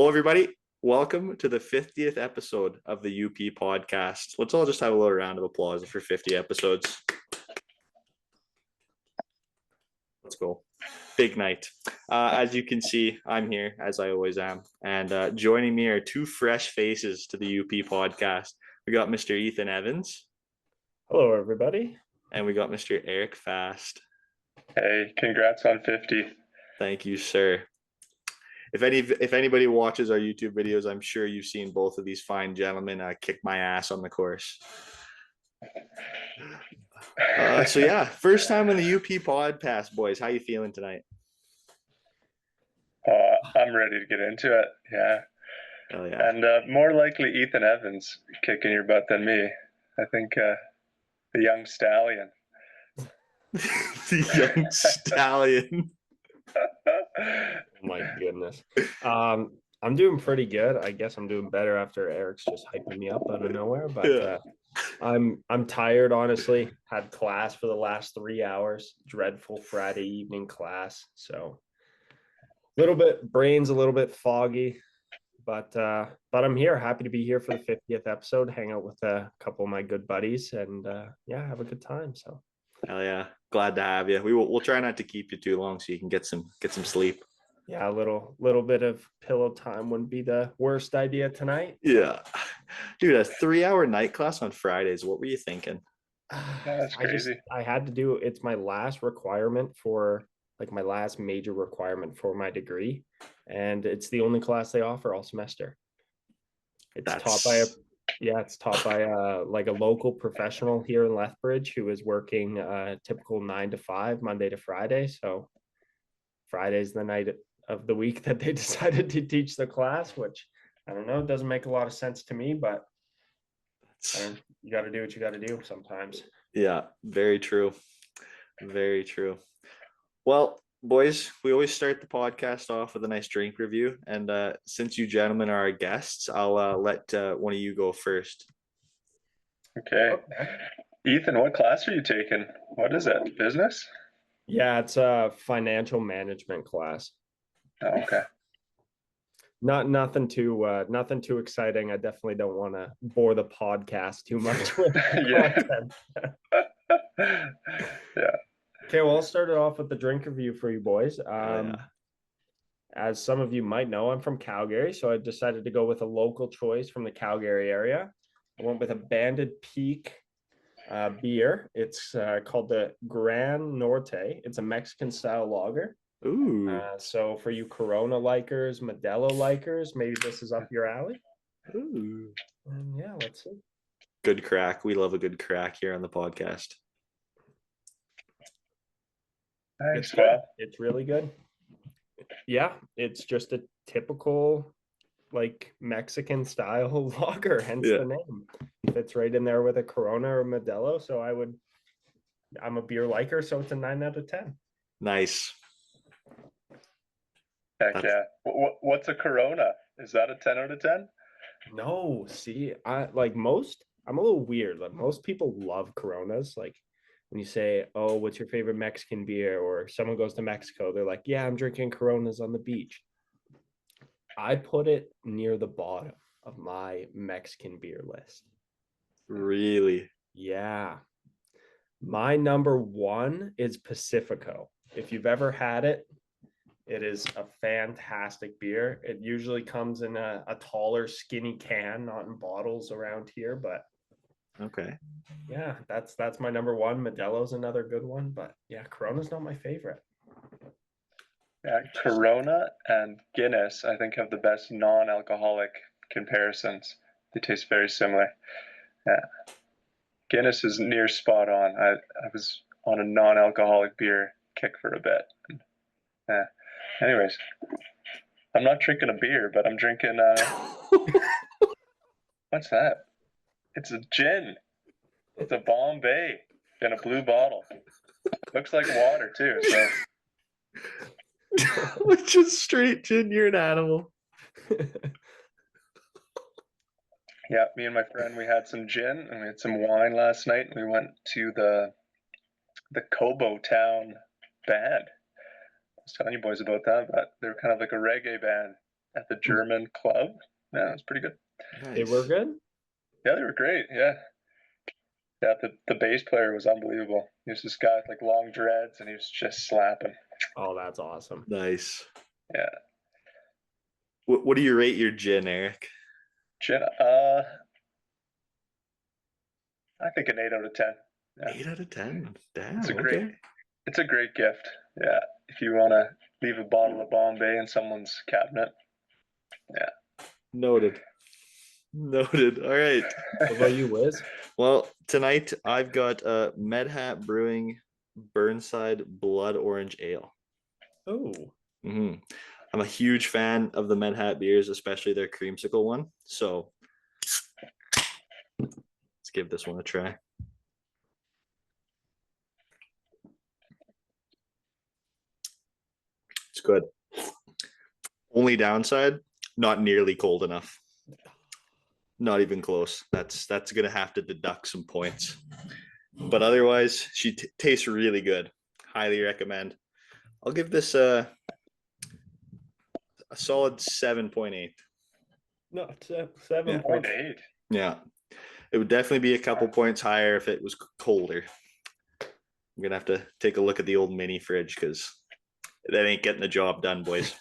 Hello, everybody. Welcome to the 50th episode of the UP podcast. Let's all just have a little round of applause for 50 episodes. Let's go. Big night. As you can see, I'm here, as I always am. And joining me are two fresh faces to the UP podcast. We got Mr. Ethan Evans. Hello, everybody. And we got Mr. Eric Fast. Hey, congrats on 50. Thank you, sir. If anybody watches our YouTube videos, I'm sure you've seen both of these fine gentlemen kick my ass on the course. So yeah, first time on the UP podcast, boys. How you feeling tonight? I'm ready to get into it. Yeah. Hell yeah. And more likely Ethan Evans kicking your butt than me. I think the young stallion. The young stallion. Oh my goodness. I'm doing pretty good. I guess I'm doing better after Eric's just hyping me up out of nowhere. But I'm tired, honestly. Had class for the last 3 hours. Dreadful Friday evening class. So brain's a little bit foggy. But I'm here, happy to be here for the 50th episode, hang out with a couple of my good buddies and have a good time. So hell yeah. Glad to have you. We'll try not to keep you too long so you can get some sleep. Yeah, a little bit of pillow time wouldn't be the worst idea tonight. Yeah. Dude, a 3-hour night class on Fridays. What were you thinking? That's crazy. I had to do it's my last requirement for my last major requirement for my degree. And it's the only class they offer all semester. It's taught by a local professional here in Lethbridge who is working typical 9 to 5 Monday to Friday. So Friday's the night of the week that they decided to teach the class, which I don't know, it doesn't make a lot of sense to me, but you got to do what you got to do sometimes. Yeah, very true. Very true. Well, boys, we always start the podcast off with a nice drink review. And since you gentlemen are our guests, I'll let one of you go first. Okay. Ethan, what class are you taking? What is it? Business? Yeah, it's a financial management class. Oh, okay. Nothing too exciting. I definitely don't want to bore the podcast too much with content. Yeah. Okay, well, I'll start it off with the drink review for you boys. As some of you might know, I'm from Calgary, so I decided to go with a local choice from the Calgary area. I went with a Banded Peak beer. It's called the Gran Norte. It's a Mexican-style lager. Ooh. So for you Corona likers, Modelo likers, maybe this is up your alley. Ooh. And yeah, let's see. Good crack. We love a good crack here on the podcast. Thanks, it's really good. Yeah, it's just a typical Mexican style lager, hence the name. Fits right in there with a Corona or Modelo. So I'm a beer liker, so it's a 9 out of 10. Nice. Heck yeah. What's a Corona? Is that a 10 out of 10? No, see, I'm a little weird. Like most people love Coronas. Like when you say, oh, what's your favorite Mexican beer? Or someone goes to Mexico, they're like, yeah, I'm drinking Coronas on the beach. I put it near the bottom of my Mexican beer list. Really? Yeah. My number one is Pacifico. If you've ever had it, it is a fantastic beer. It usually comes in a taller, skinny can, not in bottles around here, but okay. Yeah, that's my number one. Modelo's another good one, but yeah, Corona's not my favorite. Yeah, Corona and Guinness, I think, have the best non-alcoholic comparisons. They taste very similar. Yeah. Guinness is near spot on. I was on a non-alcoholic beer kick for a bit. Yeah. Anyways, I'm not drinking a beer, but I'm drinking what's that? It's a gin. It's a Bombay in a blue bottle. Looks like water too, so Just straight gin, you're an animal. Yeah, me and my friend, we had some gin and we had some wine last night. We went to the Cobo Town band. I was telling you boys about that, but they're kind of like a reggae band. at the German club. Yeah, it was pretty good. They were Nice. good. Yeah, they were great. Yeah. Yeah, the bass player was unbelievable. He was this guy with like long dreads and he was just slapping. Oh, that's awesome. Nice. Yeah. What do you rate your gin, Eric? Gin, I think an 8 out of 10. Yeah. 8 out of 10. Damn. It's a great Okay. it's a great gift. Yeah. If you wanna leave a bottle of Bombay in someone's cabinet. Yeah. Noted. Noted. All right. What about you, Wiz? Well, tonight I've got Medhat Brewing Burnside Blood Orange Ale. Oh, I'm a huge fan of the Medhat beers, especially their creamsicle one. So let's give this one a try. It's good. Only downside, not nearly cold enough. Not even close. That's gonna have to deduct some points. But otherwise, she tastes really good. Highly recommend. I'll give this a solid 7.8. no, 7 point 8. Yeah, it would definitely be a couple points higher if it was colder. I'm gonna have to take a look at the old mini fridge because that ain't getting the job done, boys.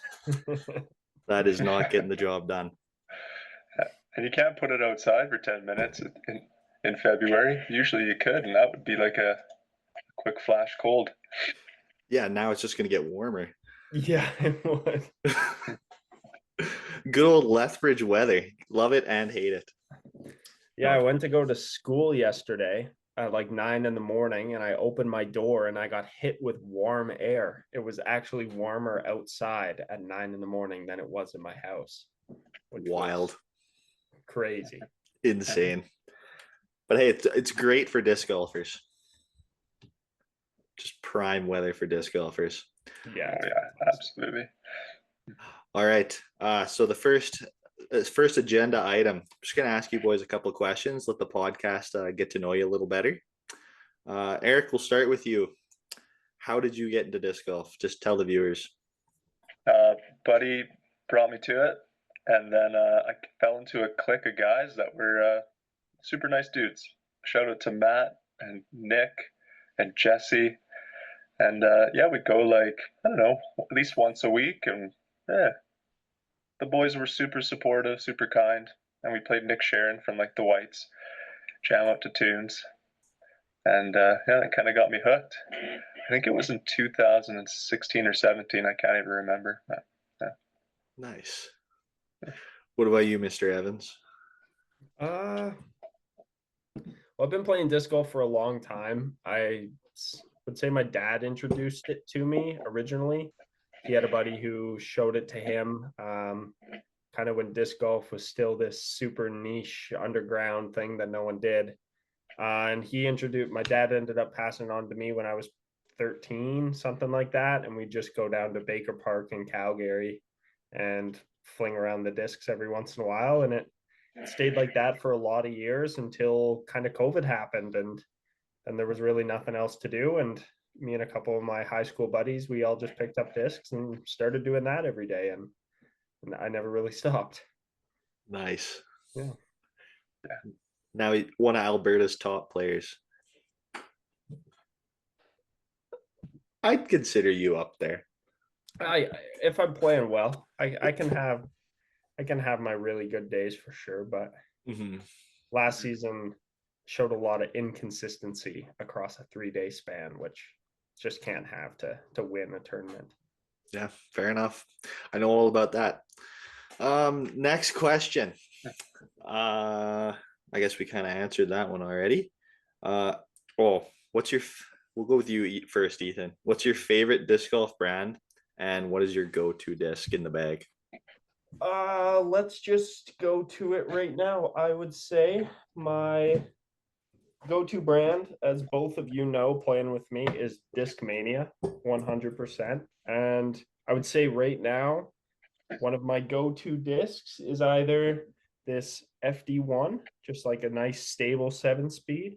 That is not getting the job done. And you can't put it outside for 10 minutes in February. Usually you could, and that would be like a quick flash cold. Yeah, now it's just gonna get warmer. Yeah, it would. Good old Lethbridge weather. Love it and hate it. Yeah, I went to go to school yesterday at like 9 in the morning, and I opened my door and I got hit with warm air. It was actually warmer outside at 9 in the morning than it was in my house. Wild. Crazy. Insane. But hey, it's great for disc golfers. Just prime weather for disc golfers. Yeah. Oh, yeah, absolutely. All right. So the first agenda item. I'm just gonna ask you boys a couple of questions. Let the podcast get to know you a little better. Eric, we'll start with you. How did you get into disc golf? Just tell the viewers. Buddy brought me to it, and then I fell into a clique of guys that were super nice dudes. Shout out to Matt and Nick and Jesse. And yeah, we'd go like, I don't know, at least once a week. And yeah, the boys were super supportive, super kind. And we played Nick Sharon from like the Whites, jam up to tunes. And yeah, it kind of got me hooked. I think it was in 2016 or 17. I can't even remember. Yeah. Nice. What about you, Mr. Evans? Well, I've been playing disc golf for a long time. I would say my dad introduced it to me originally. He had a buddy who showed it to him kind of when disc golf was still this super niche underground thing that no one did. And my dad ended up passing it on to me when I was 13, something like that. And we just go down to Baker Park in Calgary and fling around the discs every once in a while. And it stayed like that for a lot of years until kind of COVID happened. And there was really nothing else to do. And me and a couple of my high school buddies, we all just picked up discs and started doing that every day. And I never really stopped. Nice. Yeah. Now one of Alberta's top players. I'd consider you up there. If I'm playing well, I can have my really good days for sure. But last season showed a lot of inconsistency across a 3-day span, which just can't have to win a tournament. Yeah, fair enough. I know all about that. Next question. I guess we kind of answered that one already. We'll go with you first, Ethan. What's your favorite disc golf brand, and what is your go-to disc in the bag? Let's just go to it right now. I would say my go-to brand, as both of you know, playing with me, is Discmania, 100%. And I would say right now, one of my go-to discs is either this FD1, just like a nice stable 7-speed,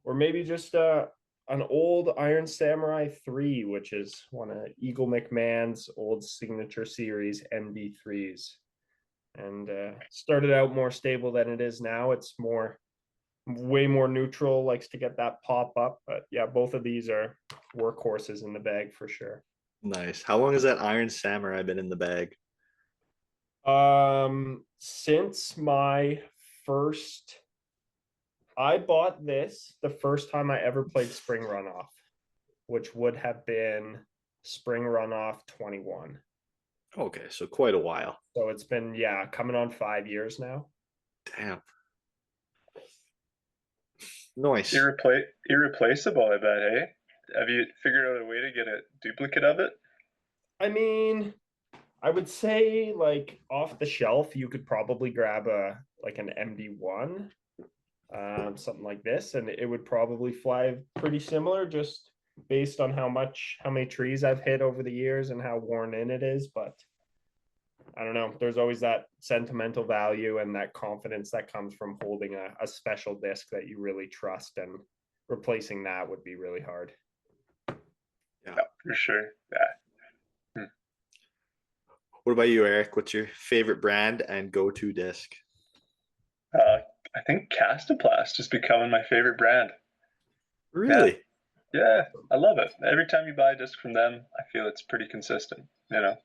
or maybe just a an old Iron Samurai 3, which is one of Eagle McMahon's old signature series MD3s. And started out more stable than it is now. It's way more neutral, likes to get that pop up. But yeah, both of these are workhorses in the bag for sure. Nice. How long has that Iron Samurai been in the bag? Since my first, I bought this the first time I ever played Spring Runoff, which would have been Spring Runoff 21. Okay, so quite a while. So it's been, yeah, coming on 5 years now. Damn. Nice. Irreplaceable, I bet, eh? Have you figured out a way to get a duplicate of it? I mean, I would say like off the shelf, you could probably grab an MD1, something like this, and it would probably fly pretty similar, just based on how many trees I've hit over the years and how worn in it is. But I don't know. There's always that sentimental value and that confidence that comes from holding a special disc that you really trust, and replacing that would be really hard. Yeah, for sure. Yeah. What about you, Eric? What's your favorite brand and go-to disc? I think Castoplast is becoming my favorite brand. Really? Yeah, I love it. Every time you buy a disc from them, I feel it's pretty consistent, you know.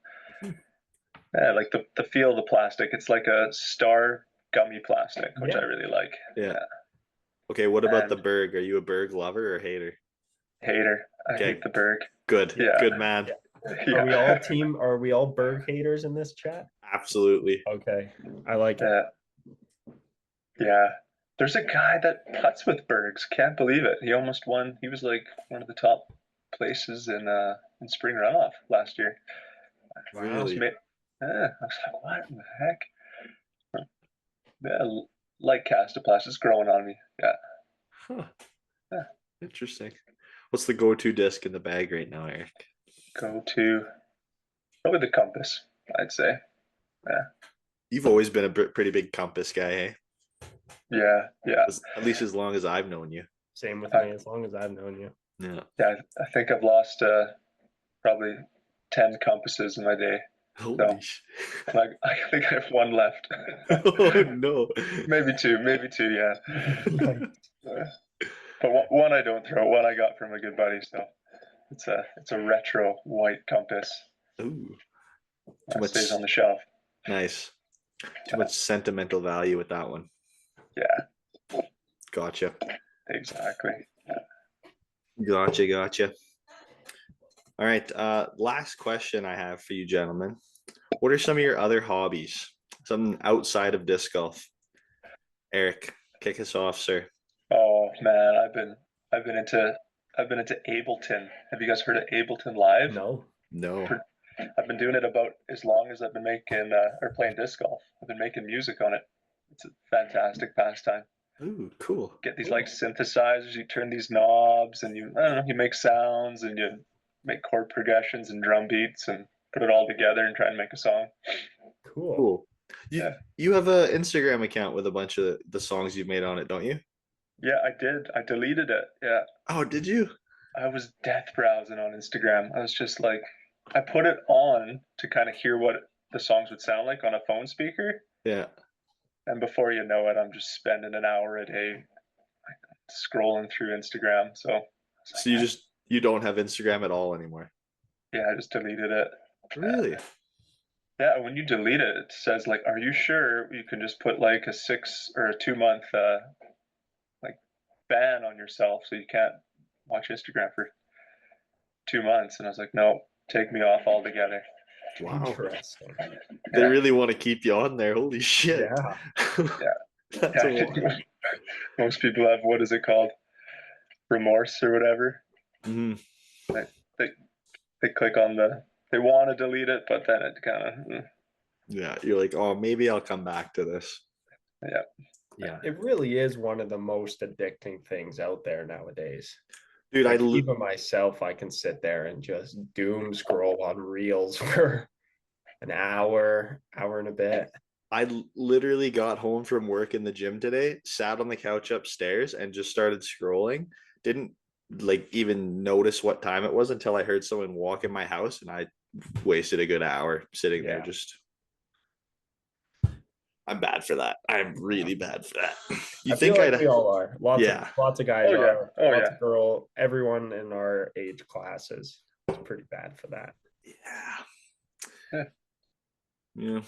Yeah, like the feel of the plastic. It's like a star gummy plastic, which I really like. Yeah. Okay, what about the And Berg? Are you a Berg lover or hater? hater. I Okay. hate the Berg. Good. Yeah. Good man. Yeah. Are we all Berg haters in this chat? Absolutely. Okay. I like it. Yeah. There's a guy that putts with Bergs. Can't believe it. He almost won. He was like one of the top places in spring runoff last year. Really? Yeah, I was like, what in the heck? Yeah, like Castoplast, it's growing on me. Yeah. Huh. Yeah. Interesting. What's the go-to disc in the bag right now, Eric? Go to probably the Compass, I'd say. Yeah. You've always been a pretty big Compass guy, eh? Yeah. Yeah. At least as long as I've known you. Same with me, as long as I've known you. Yeah. Yeah. I think I've lost probably 10 compasses in my day. Holy I think I have one left. Oh no. Maybe two, yeah. But one I don't throw, one I got from a good buddy. So it's a retro white Compass. Ooh. Too much stays on the shelf. Nice. Too much sentimental value with that one. Yeah. Gotcha. Exactly. Gotcha. All right. Last question I have for you, gentlemen. What are some of your other hobbies? Something outside of disc golf? Eric, kick us off, sir. Oh man, I've been into Ableton. Have you guys heard of Ableton Live? No. I've been doing it about as long as I've been making or playing disc golf. I've been making music on it. It's a fantastic pastime. Ooh, cool. Get these like synthesizers, you turn these knobs, and I don't know, you make sounds and you make chord progressions and drum beats and put it all together and try and make a song. Cool. You have an Instagram account with a bunch of the songs you've made on it, don't you? Yeah, I did. I deleted it. Yeah. Oh, did you? I was death browsing on Instagram. I was just like, I put it on to kind of hear what the songs would sound like on a phone speaker. Yeah. And before you know it, I'm just spending an hour a day scrolling through Instagram. So you don't have Instagram at all anymore? Yeah, I just deleted it. Really? Yeah, when you delete it, it says like, "Are you sure?" You can just put like a 6 or a 2 month like ban on yourself, so you can't watch Instagram for 2 months. And I was like, "No, take me off altogether." Wow. Interesting. They really want to keep you on there. Holy shit. Yeah. Yeah. Most people have, what is it called? Remorse or whatever. Mm-hmm. They click on they want to delete it, but then it kind of. Yeah, you're like, oh, maybe I'll come back to this. Yeah. It really is one of the most addicting things out there nowadays. Dude, like, even myself, I can sit there and just doom scroll on reels for an hour and a bit. I literally got home from work in the gym today, sat on the couch upstairs and just started scrolling. Didn't like even notice what time it was until I heard someone walk in my house, and I wasted a good hour sitting there. Yeah. Just, I'm bad for that. I'm really bad for that. You I feel think like we I'd, all are. yeah, Lots of guys Oh yeah. are. Oh Lots yeah. of girl. Everyone in our age classes is pretty bad for that. yeah, yeah.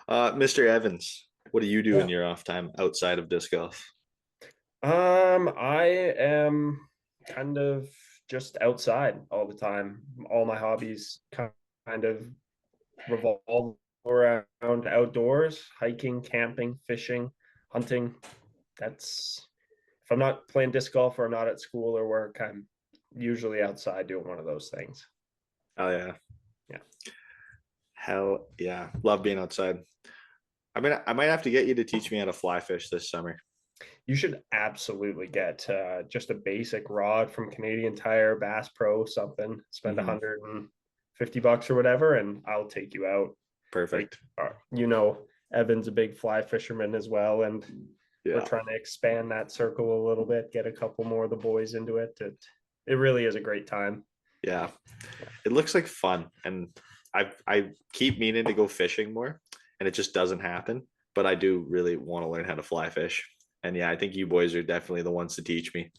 Mr. Evans, what do you do in Yeah. your off time outside of disc golf? I am kind of just outside all the time. All my hobbies kind of revolve around outdoors, hiking, camping, fishing, hunting. That's if I'm not playing disc golf or not at school or work, I'm usually outside doing one of those things. Oh yeah, Yeah. hell yeah, love being outside. I mean, I might have to get you to teach me how to fly fish this summer. You should absolutely get just a basic rod from Canadian Tire, Bass Pro, something. Spend Mhm. $150 or whatever, and I'll take you out. Like, Perfect. Evan's a big fly fisherman as well, and we're Yeah, trying to expand that circle a little bit, get a couple more of the boys into it. It really is a great time. yeah. It looks like fun, and I keep meaning to go fishing more, and it just doesn't happen. But I do really want to learn how to fly fish, and yeah, I think you boys are definitely the ones to teach me.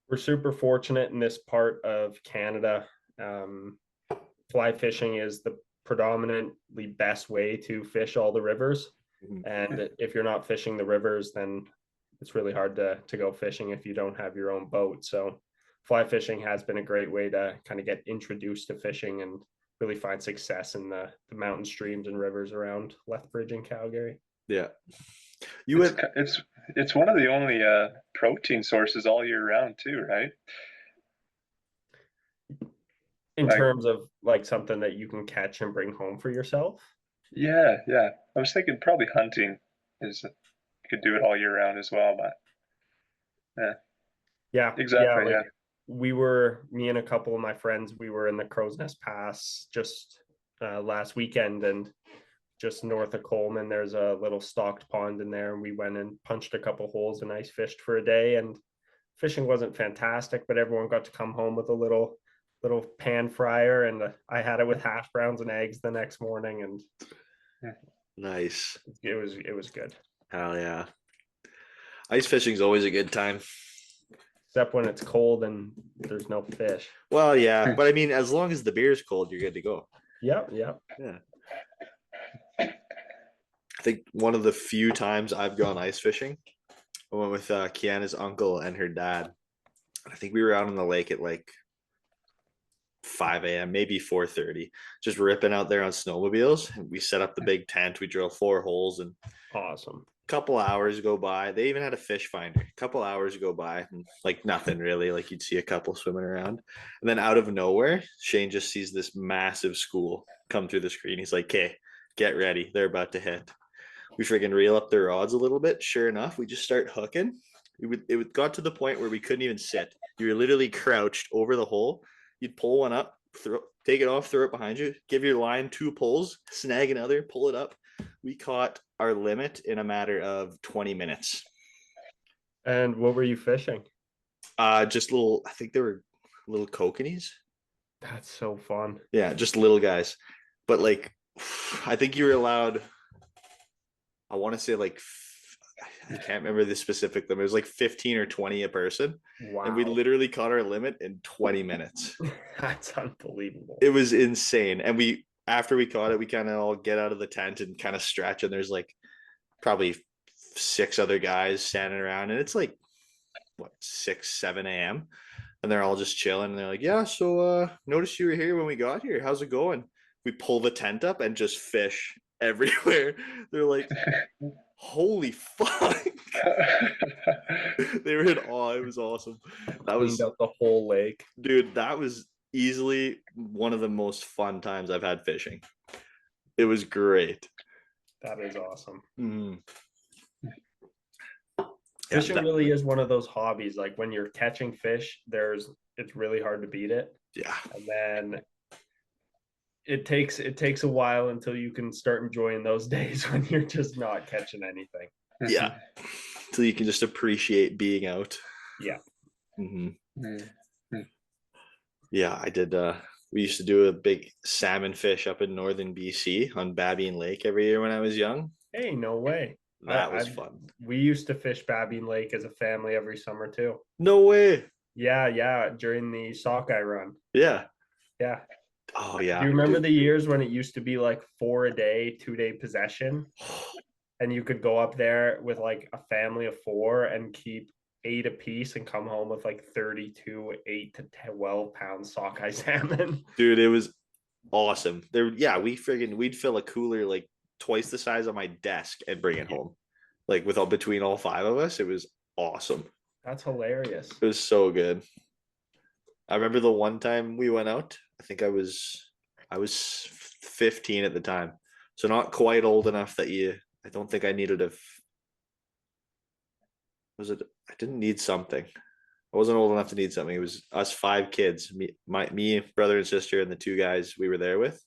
We're super fortunate in this part of Canada. Um, Fly fishing is the predominantly best way to fish all the rivers. Mhm. And if you're not fishing the rivers, then it's really hard to go fishing if you don't have your own boat. So fly fishing has been a great way to kind of get introduced to fishing and really find success in the mountain streams and rivers around Lethbridge and Calgary. Yeah, you It's would. it's one of the only protein sources all year round too, right? In Like terms of like something that you can catch and bring home for yourself. yeah, yeah. I was thinking probably hunting is you could do it all year round as well, but yeah, Yeah, exactly, like yeah. me and a couple of my friends, we were in the Crow's Nest Pass just last weekend, and just north of Coleman, there's a little stocked pond in there, and we went and punched a couple holes and ice fished for a day. And fishing wasn't fantastic, but everyone got to come home with a little pan fryer, and I had it with hash browns and eggs the next morning, and Nice. it was good. Hell yeah. Ice fishing's always a good time. Except when it's cold and there's no fish. Well, yeah, but I mean, as long as the beer's cold, you're good to go. Yep. Yeah. I think one of the few times I've gone ice fishing, I went with Kiana's uncle and her dad. I think we were out on the lake at like 5 a.m., maybe 4:30, just ripping out there on snowmobiles. And we set up the big tent. We drilled 4 holes, and Awesome. a couple hours go by. They even had a fish finder. A couple hours go by, and like nothing really. Like you'd see a couple swimming around, and then out of nowhere, Shane just sees this massive school come through the screen. He's like, "Okay, get ready. They're about to hit." We freaking reel up their rods a little bit. Sure enough, we just start hooking. It got to the point where we couldn't even sit. You were literally crouched over the hole. You'd pull one up, take it off, throw it behind you, give your line 2 pulls, snag another, pull it up. We caught our limit in a matter of 20 minutes. And what were you fishing? Just little, I think they were little kokanees. That's so fun. Yeah, just little guys. But like, I think you were allowed, I want to say like, I can't remember the specific limit. It was like 15 or 20 a person. Wow. And we literally caught our limit in 20 minutes. That's unbelievable. It was insane. And after we caught it, we kind of all get out of the tent and kind of stretch. And there's like probably 6 other guys standing around. And it's like, what, 6, 7 a.m. And they're all just chilling. And they're like, yeah, so noticed you were here when we got here. How's it going? We pull the tent up and just fish everywhere. They're like, holy fuck. They were in awe. It was awesome. That was Cleaned up the whole lake. Dude, that was easily one of the most fun times I've had fishing. It was great. That is awesome. Mm. Fishing really is one of those hobbies. Like when you're catching fish, it's really hard to beat it. Yeah. And then it takes a while until you can start enjoying those days when you're just not catching anything. Yeah. Until you can just appreciate being out. Yeah. Mhm. Mm. Yeah, I did. We used to do a big salmon fish up in northern BC on Babine Lake every year when I was young. Hey, no way. That I was fun. we used to fish Babine Lake as a family every summer too. No way. Yeah, during the sockeye run. Yeah. Yeah. Oh Do yeah. you remember Dude. the years when it used to be like 4 a day, 2 day possession? And you could go up there with like a family of four and keep 8 apiece and come home with like 32 8 to 12 pound sockeye salmon. Dude, it was awesome. We'd fill a cooler like twice the size of my desk and bring it home. Like with all between all five of us, it was awesome. That's hilarious. It was so good. I remember the one time we went out. I was 15 at the time, so not quite old enough that you. I don't think I needed a. Was it? I didn't need something. I wasn't old enough to need something. It was us five kids, me, brother and sister, and the two guys we were there with.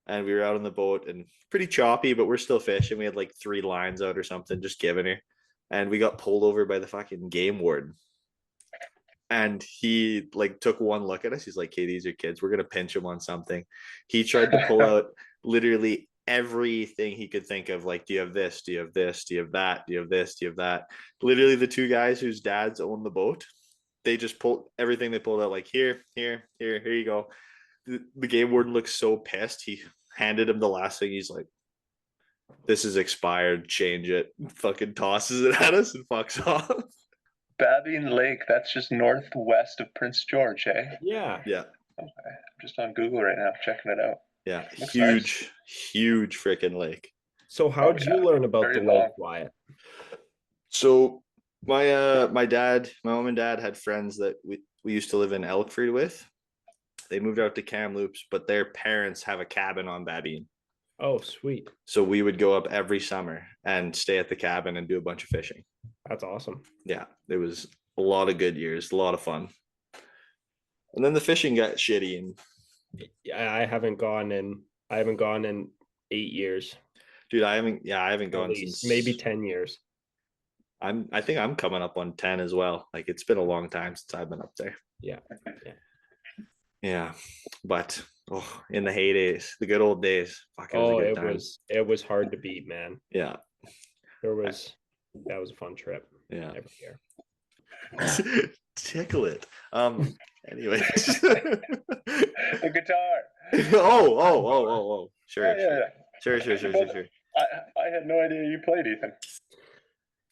And we were out on the boat and pretty choppy, but we're still fishing. We had like 3 lines out or something, just giving her. And we got pulled over by the fucking game warden. And he like took one look at us. He's like, "Hey, these are kids. We're gonna pinch them on something." He tried to pull out literally everything he could think of. Like, do you have this? Do you have this? Do you have that? Do you have this? Do you have that? Literally, the two guys whose dads own the boat, they just pulled everything they pulled out. Like, here you go. The game warden looks so pissed. He handed him the last thing. He's like, "This is expired. Change it." Fucking tosses it at us and fucks off. Babine Lake, that's just northwest of Prince George, eh? Yeah. Yeah. Okay. I'm just on Google right now, checking it out. Yeah. Looks Huge, nice. huge freaking lake. So how did you learn about Very the lake, long. Wyatt? So my dad, my mom and dad had friends that we used to live in Elkford with. They moved out to Kamloops, but their parents have a cabin on Babine. Oh, sweet. So we would go up every summer and stay at the cabin and do a bunch of fishing. That's awesome. Yeah, it was a lot of good years, a lot of fun. And then the fishing got shitty, and Yeah, I haven't gone in 8 years. dude, I haven't At gone least since maybe 10 years. I think I'm coming up on 10 as well. Like it's been a long time since I've been up there. Yeah. Yeah. But in the heydays, the good old days. Fuck, it was a Oh, good time. it was hard to beat, man. Yeah. That was a fun trip Yeah. every year. Tickle it. Anyways. The guitar. Oh. Sure. Yeah. Sure. I had no idea you played, Ethan.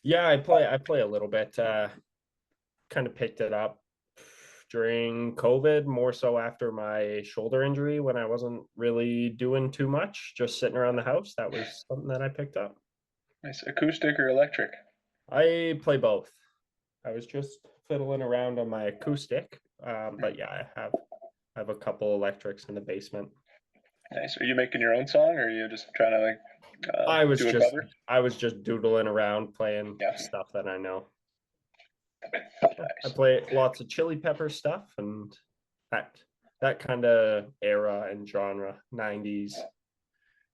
Yeah, I play a little bit. Kind of picked it up during COVID, more so after my shoulder injury when I wasn't really doing too much, just sitting around the house. That was something that I picked up. Nice. Acoustic or electric? I play both. I was just fiddling around on my acoustic, but yeah, I have a couple electrics in the basement. Nice. Are you making your own song, or are you just trying to like do a cover? I was just doodling around playing stuff that I know. Nice. I play lots of Chili Pepper stuff and that kind of era and genre, 90s. A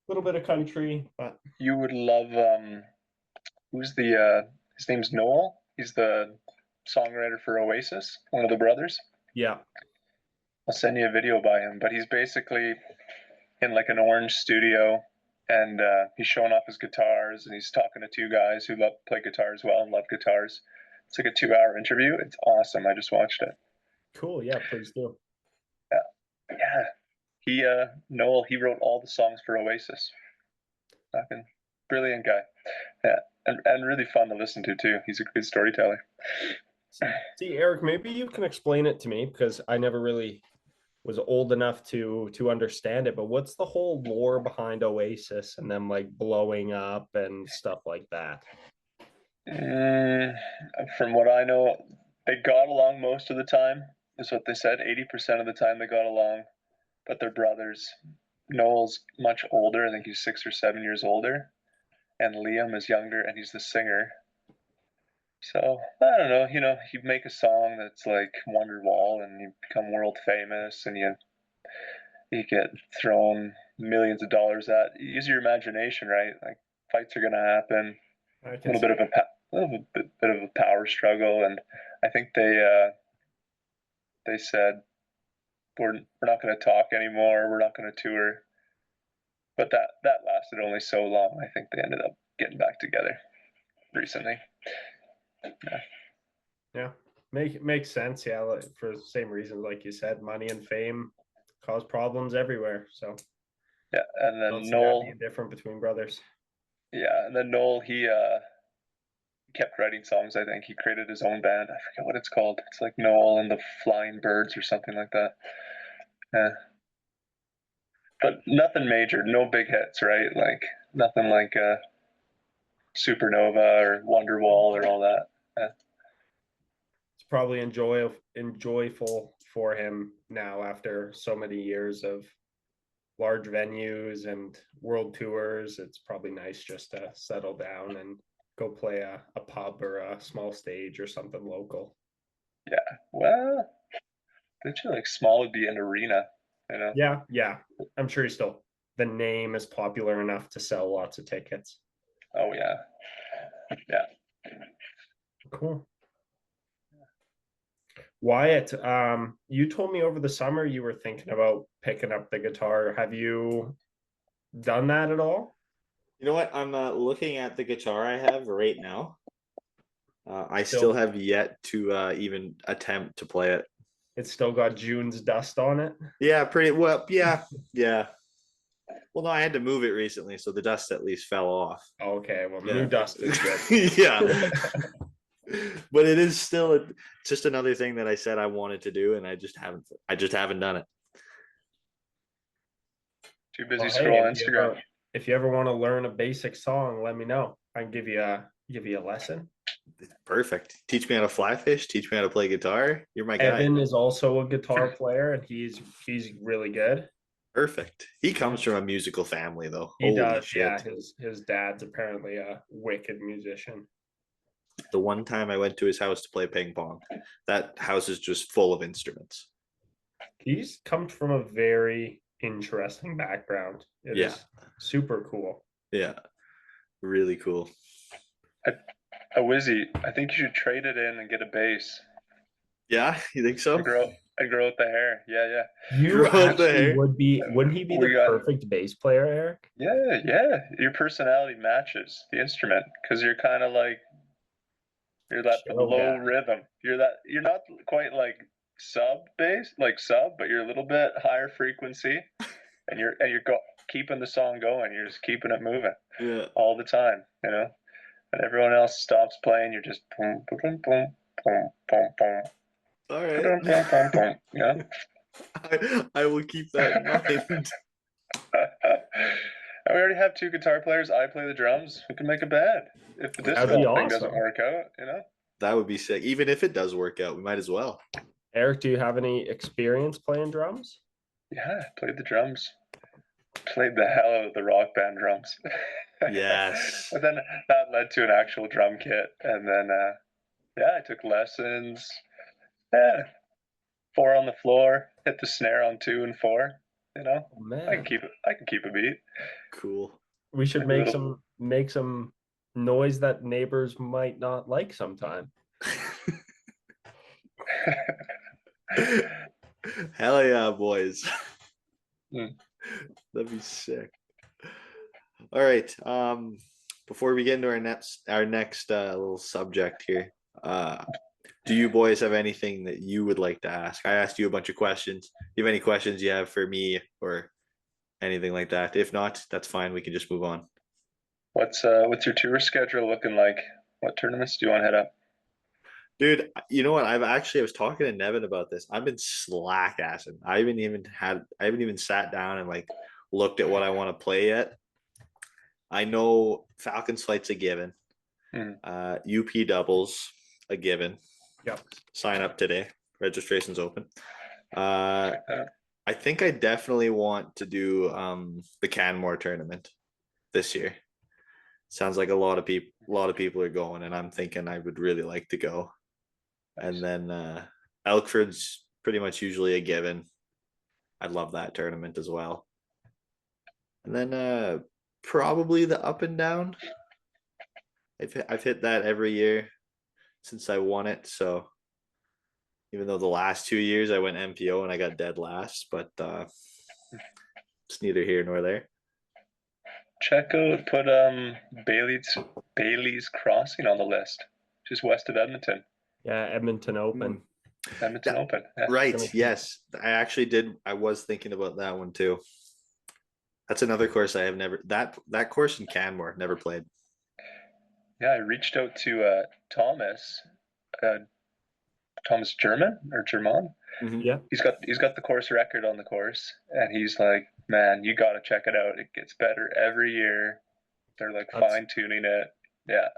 little bit of country, but You would love who's the his name's Noel. He's the songwriter for Oasis, one of the brothers. yeah. I'll send you a video by him, but he's basically in like an orange studio, and he's showing off his guitars, and he's talking to two guys who play guitar as well and love guitars. It's like a 2-hour interview. It's awesome. I just watched it. Cool. Yeah, please do. Yeah. He Noel, he wrote all the songs for Oasis. Fucking brilliant guy. Yeah. And really fun to listen to too. He's a good storyteller. See, Eric, maybe you can explain it to me because I never really was old enough to understand it. But what's the whole lore behind Oasis and them like blowing up and stuff like that? From what I know, they got along most of the time, is what they said. 80% of the time they got along, but they're brothers. Noel's much older. I think he's 6 or 7 years older. And Liam is younger, and he's the singer. So, I don't know, you make a song that's like Wonderwall, and you become world famous, and you get thrown millions of dollars at. Use your imagination, right? Like, fights are going to happen. A little bit of a power struggle, and I think they said we're not going to talk anymore. We're not going to tour. But that lasted only so long. I think they ended up getting back together recently. Yeah, makes sense. Yeah, for the same reasons, like you said, money and fame cause problems everywhere. So yeah, and I then don't see that Noel. being different between brothers. Yeah, and then Noel, he kept writing songs. I think he created his own band. I forget what it's called. It's like Noel and the Flying Birds or something like that. Yeah, but nothing major. No big hits, right? Like nothing like Supernova or Wonderwall or all that. Yeah. It's probably enjoyable for him now after so many years of large venues and world tours. It's probably nice just to settle down and go play a pub or a small stage or something local. Yeah. Well, did you like small would be an arena, you know? Yeah. I'm sure the name is popular enough to sell lots of tickets. Oh yeah. Yeah. Cool. Wyatt, you told me over the summer you were thinking about picking up the guitar. Have you done that at all? You know what? I'm looking at the guitar I have right now. I still have yet to even attempt to play it. It's still got June's dust on it. Yeah, pretty well. Yeah. Well, no, I had to move it recently, so the dust at least fell off. Okay, well, Yeah. new dust is good. Yeah. But it is still just another thing that I said I wanted to do, and I just haven't done it. Too busy Well, scrolling Instagram. If you ever want to learn a basic song, let me know. I can give you a lesson. Perfect. Teach me how to fly fish. Teach me how to play guitar. You're my guy. Evan is also a guitar player, and he's really good. Perfect. He comes from a musical family, though. He Holy does. shit. Yeah, his dad's apparently a wicked musician. The one time I went to his house to play ping pong, that house is just full of instruments. He's come from a very interesting background. It is super cool. Yeah, really cool. A Wizzy, I think you should trade it in and get a bass. Yeah, you think so? I grow out the hair. Yeah. You actually wouldn't he be the perfect bass player, Eric? Yeah. Your personality matches the instrument because you're kind of like you're that low rhythm. You're not quite like sub bass, but you're a little bit higher frequency, and you're keeping the song going. You're just keeping it moving all the time, you know. And everyone else stops playing. You're just boom, boom, boom, boom, boom, boom. All right. Boom, boom, boom, boom. Yeah. I will keep that in mind. We already have two guitar players. I play the drums. We can make a band. If the disco thing doesn't work out, you know? That would be sick. Even if it does work out, we might as well. Eric, do you have any experience playing drums? Yeah, I played the drums. Played the hell out of the rock band drums. Yes. But then that led to an actual drum kit. And then, I took lessons. Yeah. 4 on the floor, hit the snare on 2 and 4. You know, I can keep a beat. Cool. We should make some noise that neighbors might not like sometime. Hell yeah, boys. That'd be sick. All right. Before we get into our next little subject here, do you boys have anything that you would like to ask? I asked you a bunch of questions. Do you have any questions you have for me or anything like that? If not, that's fine. We can just move on. What's your tour schedule looking like? What tournaments do you want to head up? Dude, you know what? I was talking to Nevin about this. I've been slack assing. I haven't even sat down and like looked at what I want to play yet. I know Falcons Flight's a given. UP doubles a given. Yep. Sign up today. Registration's open. I think I definitely want to do the Canmore tournament this year. Sounds like a lot of people are going, and I'm thinking I would really like to go. And then Elkford's pretty much usually a given. I love that tournament as well. And then probably the Up and Down. I've hit that every year since I won it, so even though the last 2 years I went MPO and I got dead last, but it's neither here nor there. Checo put Bailey's Crossing on the list, just west of Edmonton. Yeah, Edmonton Open. Edmonton Open. Yeah. Right. Yes. I actually did. I was thinking about that one too. That's another course I have never, that course in Canmore, never played. Yeah, I reached out to Thomas German or German. Mhm. Yeah. He's got the course record on the course, and he's like, man, you got to check it out. It gets better every year. They're like fine tuning it. Yeah.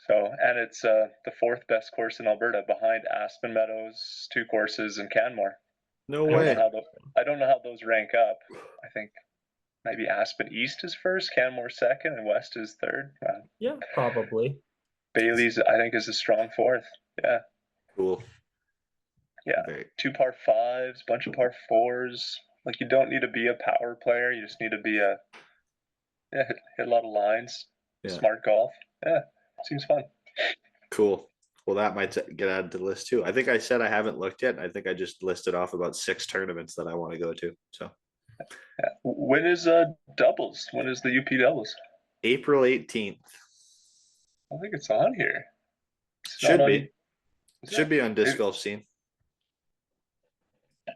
So, and it's the fourth best course in Alberta, behind Aspen Meadows, 2 courses, in Canmore. No I don't way. know how I don't know how those rank up. I think maybe Aspen East is first, Canmore second, and West is third. Yeah, probably. Bailey's, I think, is a strong fourth. Yeah. Cool. Yeah. Very. 2 par 5s, bunch of par 4s. Like, you don't need to be a power player. You just need to be hit a lot of lines. Yeah. Smart golf. Yeah. Seems fun. Cool. Well, that might get added to the list too. I think I said I haven't looked yet. I think I just listed off about 6 tournaments that I want to go to. So Yeah. When is doubles? When is the UP doubles? April 18th. I think it's on here. Should be. Should be on Disc Golf Scene.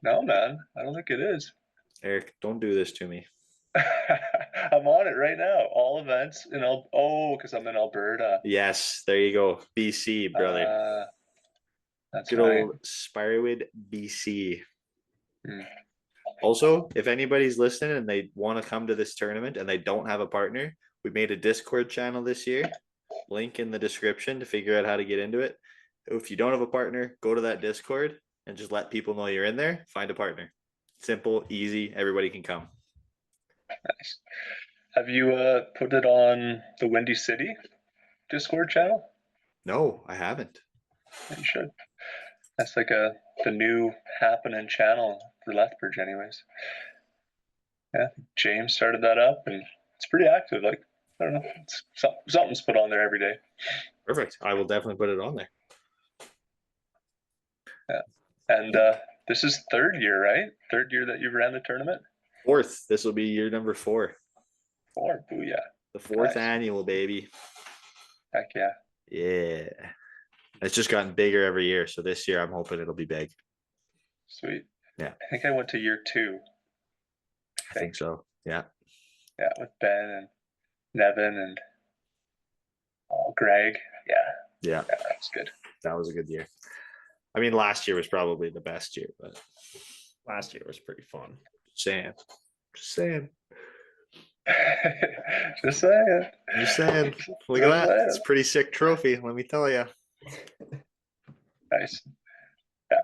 No, man. I don't think it is. Eric, don't do this to me. I'm on it right now. All events in because I'm in Alberta. Yes, there you go. BC, brother. That's good right. old Spirewood, BC. Hmm. Also, if anybody's listening and they want to come to this tournament and they don't have a partner, we made a Discord channel this year. Link in the description to figure out how to get into it. If you don't have a partner, go to that Discord and just let people know you're in there. Find a partner. Simple, easy. Everybody can come. Nice. Have you put it on the Windy City Discord channel? No, I haven't. Yeah, you should. That's like the new happening channel for Lethbridge, anyways. Yeah, James started that up, and it's pretty active. Like, I don't know, it's something's put on there every day. Perfect. I will definitely put it on there. Yeah, and this is 3rd year, right? 3rd year that you ran the tournament. 4th. This will be year number 4. 4, booyah! The 4th Nice. annual, baby. Heck yeah! Yeah. It's just gotten bigger every year. So this year, I'm hoping it'll be big. Sweet. Yeah. I think I went to year 2. I think so. Yeah. Yeah, with Ben and Nevin and Greg. Yeah. Yeah. Yeah, that was good. That was a good year. I mean, last year was probably the best year, but Last year was pretty fun. just saying. Just saying. Just saying. Just saying. Look at that. It's a pretty sick trophy, let me tell you. Nice. Yeah.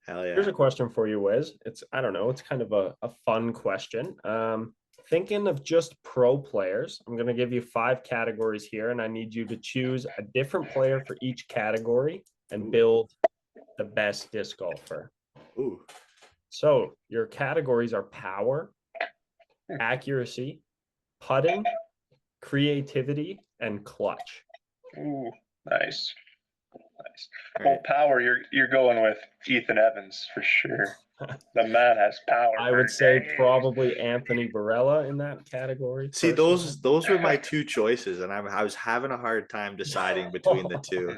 Hell yeah. Here's a question for you, Wes. I don't know, it's kind of a fun question. Thinking of just pro players, I'm going to give you 5 categories here, and I need you to choose a different player for each category and build the best disc golfer. Ooh. So your categories are power, accuracy, putting, creativity, and clutch. Ooh, nice. Nice. All Well, right. power, you're going with Ethan Evans for sure. The man has power. I would say probably Anthony Barella in that category. See, personally. those were my 2 choices, and I was having a hard time deciding between the 2.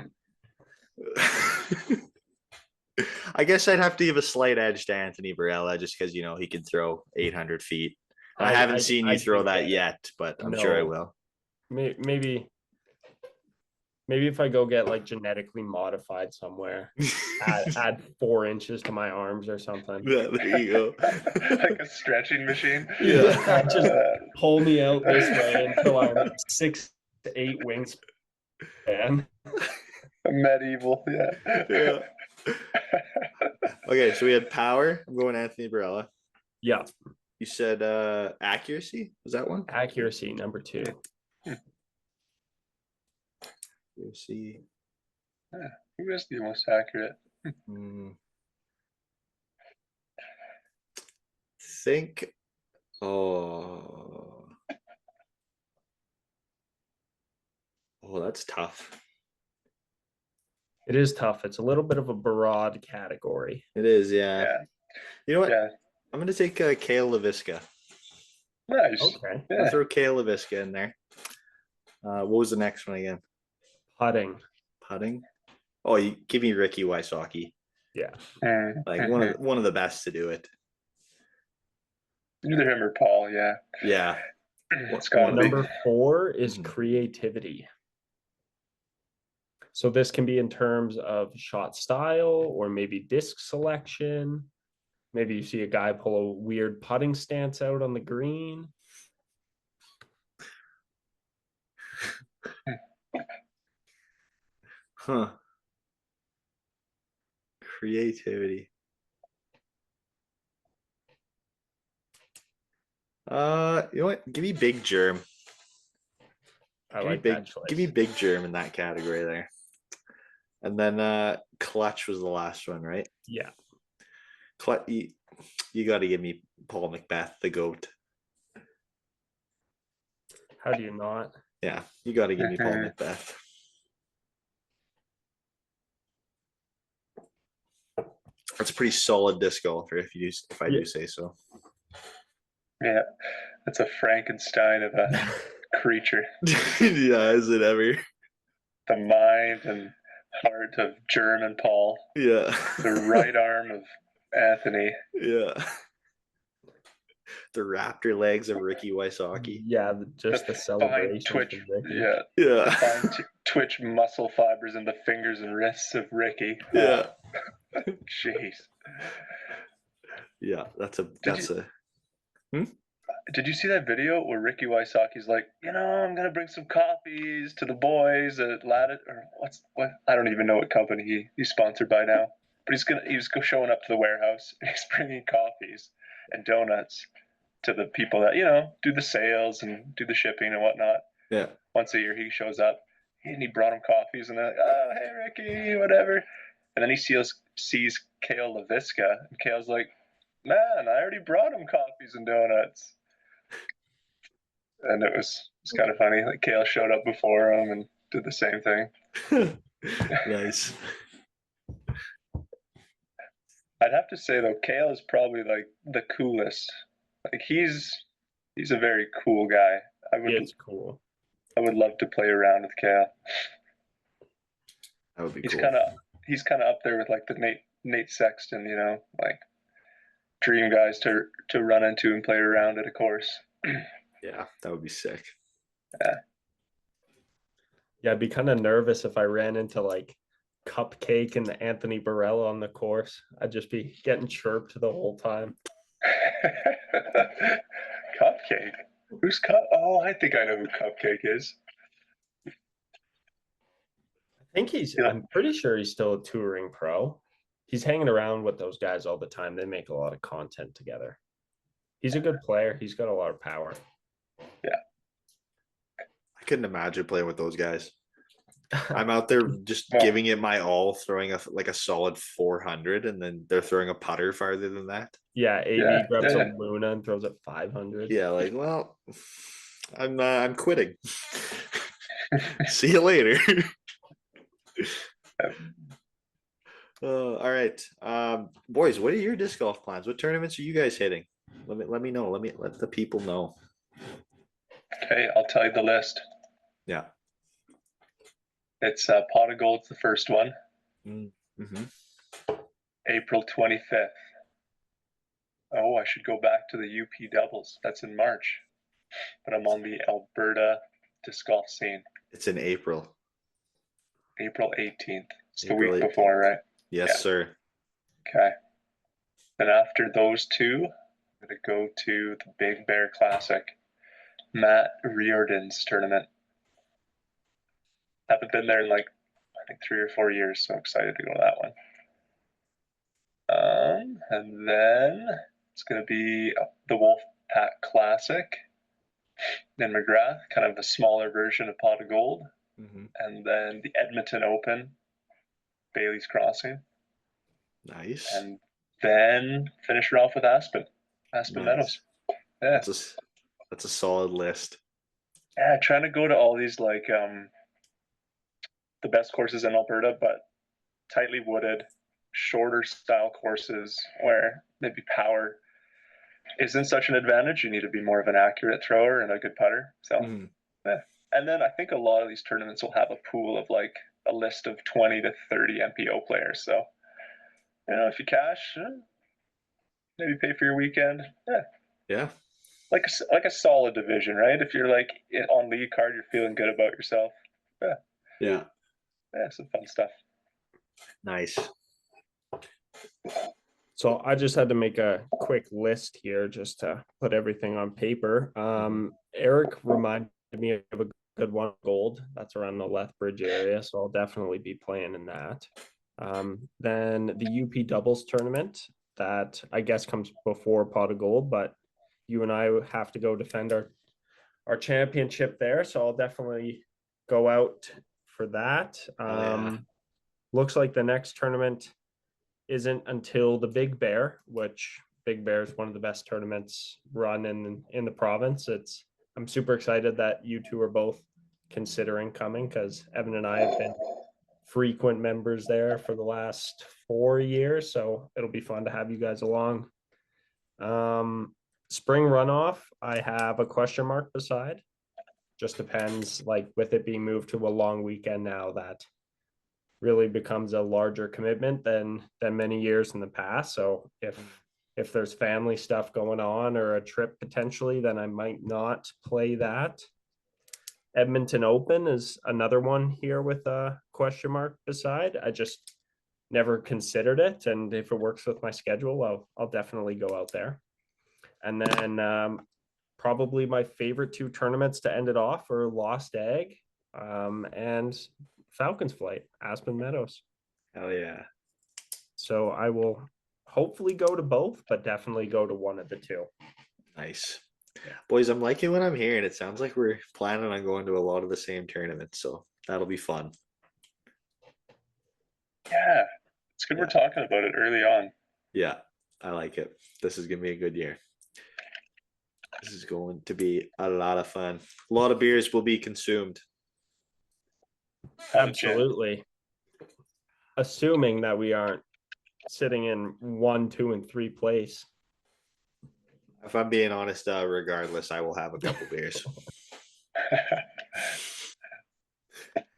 I guess I'd have to give a slight edge to Anthony Barella just because he can throw 800 feet. I haven't seen you throw that yet, but I'm sure I will. Maybe if I go get like genetically modified somewhere, add 4 inches to my arms or something. Yeah, there you go. Like a stretching machine. Yeah, just pull me out this way until I'm 6 to 8 wingspan. Medieval, yeah. Yeah. Okay, so we had power. I'm going Anthony Barella. Yeah. You said accuracy? Was that one? Accuracy, number 2. Accuracy. Yeah. Who is the most accurate? Think. Oh, that's tough. It is tough. It's a little bit of a broad category. It is, yeah. Yeah. You know what? Yeah. I'm gonna take Kale LaVisca. Nice. Okay. I'll Yeah. throw Kale LaVisca in there. What was the next one again? Putting. Putting. Oh, you give me Ricky Wysocki. Yeah. Like Mm-hmm. one of the best to do it. Either him or Paul. Yeah. Yeah. It's got to be. Number 4 is Mhm. creativity. So this can be in terms of shot style or maybe disc selection. Maybe you see a guy pull a weird putting stance out on the green. Huh. Creativity. You know what? Give me Big Germ. I like that choice. Give me Big Germ in that category there. And then Clutch was the last one, right? Yeah. Clutch, you got to give me Paul Macbeth, the goat. How do you not? Yeah, you got to give me Paul Macbeth. That's a pretty solid disc golfer, if I do say so. Yeah, that's a Frankenstein of a creature. Yeah, is it ever? The mind and heart of German Paul. Yeah. The right arm of Anthony. Yeah. The raptor legs of Ricky Wysocki. Yeah, just the celebration twitch, from Ricky. yeah, Yeah. the fine twitch muscle fibers in the fingers and wrists of Ricky. Yeah. Jeez. Yeah, that's a. Did you see that video where Ricky Wysocki's like, I'm gonna bring some coffees to the boys at Latitude, or what? I don't even know what company he's sponsored by now. But he's showing up to the warehouse. And he's bringing coffees and donuts to the people that do the sales and do the shipping and whatnot. Yeah. Once a year he shows up and he brought him coffees and they're like, oh hey Ricky, whatever. And then he sees Kale LaVisca and Kale's like, man, I already brought him coffees and donuts. And it's kind of funny. Like Kale showed up before him and did the same thing. Nice. I'd have to say though, Kale is probably like the coolest. Like he's a very cool guy. It's cool. I would love to play around with Kale. That would be he's cool. He's kind of up there with like the Nate Sexton, like dream guys to run into and play around at a course. Yeah, that would be sick. Yeah, I'd be kind of nervous if I ran into like Cupcake and Anthony Barella on the course. I'd just be getting chirped the whole time. Cupcake? Who's Oh, I think I know who Cupcake is. I'm pretty sure he's still a touring pro. He's hanging around with those guys all the time. They make a lot of content together. He's a good player. He's got a lot of power. Yeah. I couldn't imagine playing with those guys. I'm out there just giving it my all, throwing a solid 400, and then they're throwing a putter farther than that. Yeah, AB grabs a Luna and throws it 500. Yeah, like, well, I'm quitting. See you later. All right, boys, what are your disc golf plans? What tournaments are you guys hitting? Let me know. Let the people know. Okay, I'll tell you the list. Yeah. It's Pot of Gold's the first one. Mm-hmm. April 25th. Oh, I should go back to the UP doubles. That's in March. But I'm on the Alberta disc golf scene. It's in April. April 18th. It's the April week 18th. before, right? Yes, sir. Okay. Then after those two, I'm going to go to the Big Bear Classic. Matt Riordan's tournament. Haven't been there in I think 3 or 4 years, so excited to go to that one. And then it's going to be the Wolfpack Classic in McGrath, kind of a smaller version of Pot of Gold. Mm-hmm. And then the Edmonton Open, Bailey's Crossing. Nice. And then finish it off with Aspen nice. Meadows. Yeah. That's a solid list. Yeah, trying to go to all these the best courses in Alberta, but tightly wooded, shorter style courses where maybe power isn't such an advantage. You need to be more of an accurate thrower and a good putter. So, yeah. And then I think a lot of these tournaments will have a pool of like a list of 20 to 30 MPO players. So, if you cash, maybe pay for your weekend. Yeah. Like a solid division, right? If you're like on league card, you're feeling good about yourself. Yeah. Some fun stuff. Nice. So I just had to make a quick list here just to put everything on paper. Eric reminded me of a good one, Gold. That's around the Lethbridge area, so I'll definitely be playing in that. Then the UP doubles tournament that I guess comes before Pot of Gold, but you and I have to go defend our championship there, so I'll definitely go out for that. Looks like the next tournament isn't until the Big Bear, which Big Bear is one of the best tournaments run in the province. I'm super excited that you two are both considering coming, because Evan and I have been frequent members there for the last 4 years, so it'll be fun to have you guys along. Spring runoff, I have a question mark beside. Just depends, like with it being moved to a long weekend now, that really becomes a larger commitment than many years in the past. So if there's family stuff going on or a trip potentially, then I might not play that. Edmonton Open is another one here with a question mark beside. I just never considered it, and if it works with my schedule, I'll definitely go out there. And then probably my favorite two tournaments to end it off are Lost Egg and Falcons Flight, Aspen Meadows. Hell yeah. So I will hopefully go to both, but definitely go to one of the two. Nice. Boys, I'm liking what I'm hearing. It sounds like we're planning on going to a lot of the same tournaments, so that'll be fun. Yeah, it's good we're talking about it early on. Yeah, I like it. This is going to be a good year. This is going to be a lot of fun. A lot of beers will be consumed. Absolutely. Assuming that we aren't sitting in 1, 2, and 3 place. If I'm being honest, regardless, I will have a couple beers.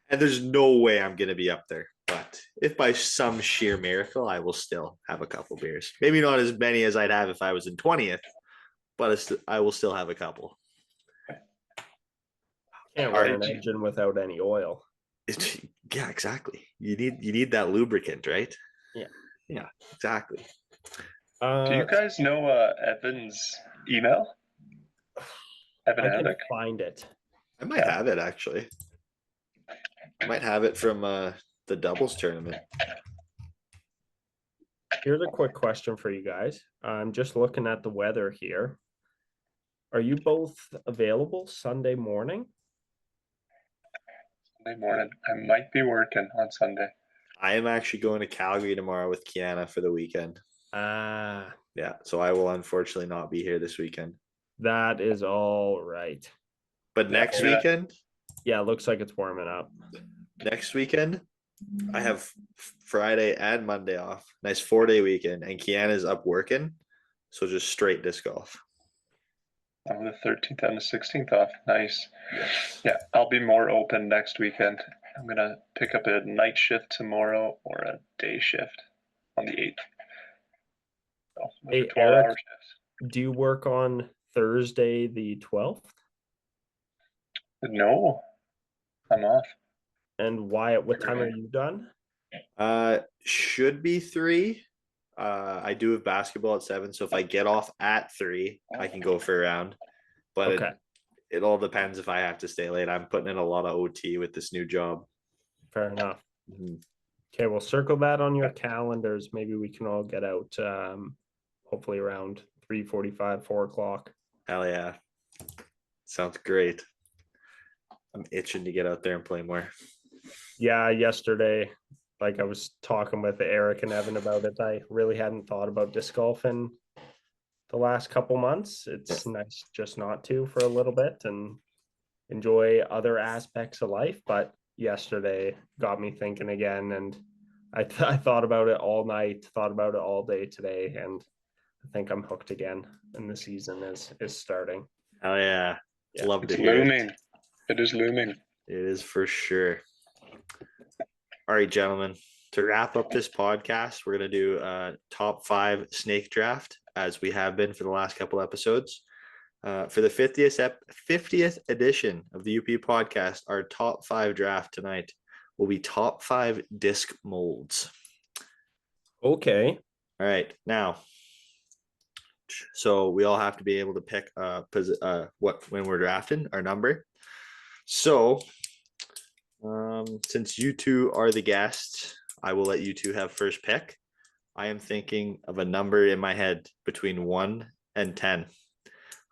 And there's no way I'm going to be up there. But if by some sheer miracle, I will still have a couple beers. Maybe not as many as I'd have if I was in 20th, but I will still have a couple. Can't run an engine without any oil. Yeah, exactly. You need that lubricant, right? Yeah, exactly. Do you guys know Evan's email? Evan I can Handick? find it. I might have it actually. I might have it from the doubles tournament. Here's a quick question for you guys. I'm just looking at the weather here. Are you both available Sunday morning? Sunday morning. I might be working on Sunday. I am actually going to Calgary tomorrow with Kiana for the weekend. Yeah, so I will unfortunately not be here this weekend. That is all right. But next weekend? Yeah, it looks like it's warming up. Next weekend, I have Friday and Monday off. Nice 4-day weekend, and Kiana's up working, so just straight disc golf. On the 13th and the 16th off. Nice. Yes. Yeah, I'll be more open next weekend. I'm going to pick up a night shift tomorrow or a day shift on the 8th. So, hey, 12-hour Eric, shifts. do you work on Thursday the 12th? No, I'm off. And Wyatt, what time are you done? Should be 3. I do have basketball at 7, so if I get off at 3, I can go for a round. But okay. It all depends if I have to stay late. I'm putting in a lot of OT with this new job. Fair enough. Mm-hmm. Okay, we'll circle that on your calendars. Maybe we can all get out hopefully around 3:45, 4 o'clock. Hell yeah. Sounds great. I'm itching to get out there and play more. Yeah, yesterday, like I was talking with Eric and Evan about it. I really hadn't thought about disc golf in the last couple months. It's nice just not to for a little bit and enjoy other aspects of life. But yesterday got me thinking again, and I thought about it all night, thought about it all day today, and I think I'm hooked again. And the season is starting. Oh yeah. Yeah. Love to It's hear it. looming. It is looming. It is for sure. All right, gentlemen. To wrap up this podcast, we're gonna do a top 5 snake draft, as we have been for the last couple episodes. For the 50th edition of the UP podcast, our top 5 draft tonight will be top 5 disc molds. Okay. All right, now, so we all have to be able to pick what when we're drafting our number. So, since you two are the guests, I will let you two have first pick. I am thinking of a number in my head between 1 and 10.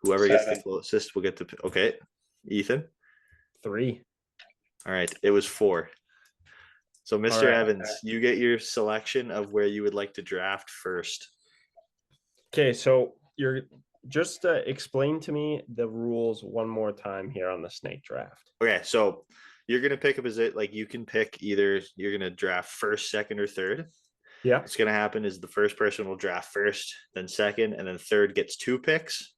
Whoever gets the 7. closest will get the. Okay, Ethan. 3. All right, it was 4. So, Mr. right. Evans, you get your selection of where you would like to draft first. Okay, so you're just explain to me the rules one more time here on the snake draft. Okay, so you're gonna pick a position. Like you can pick either you're gonna draft first, second, or third. Yeah. What's gonna happen is the first person will draft first, then second, and then third gets 2 picks,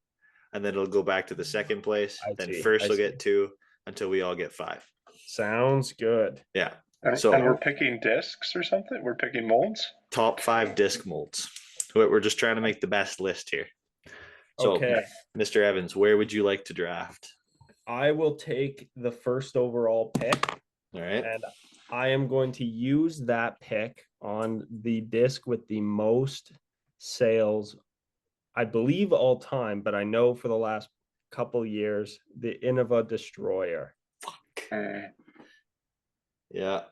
and then it'll go back to the second place. Then first will get 2 until we all get 5. Sounds good. Yeah. And So we're picking discs or something? We're picking molds? top 5 disc molds. We're just trying to make the best list here. So, Okay. Mr. Evans, where would you like to draft? I will take the first overall pick, All right. and I am going to use that pick on the disc with the most sales, I believe, all time, but I know for the last couple years, the Innova Destroyer. Mm, Yeah.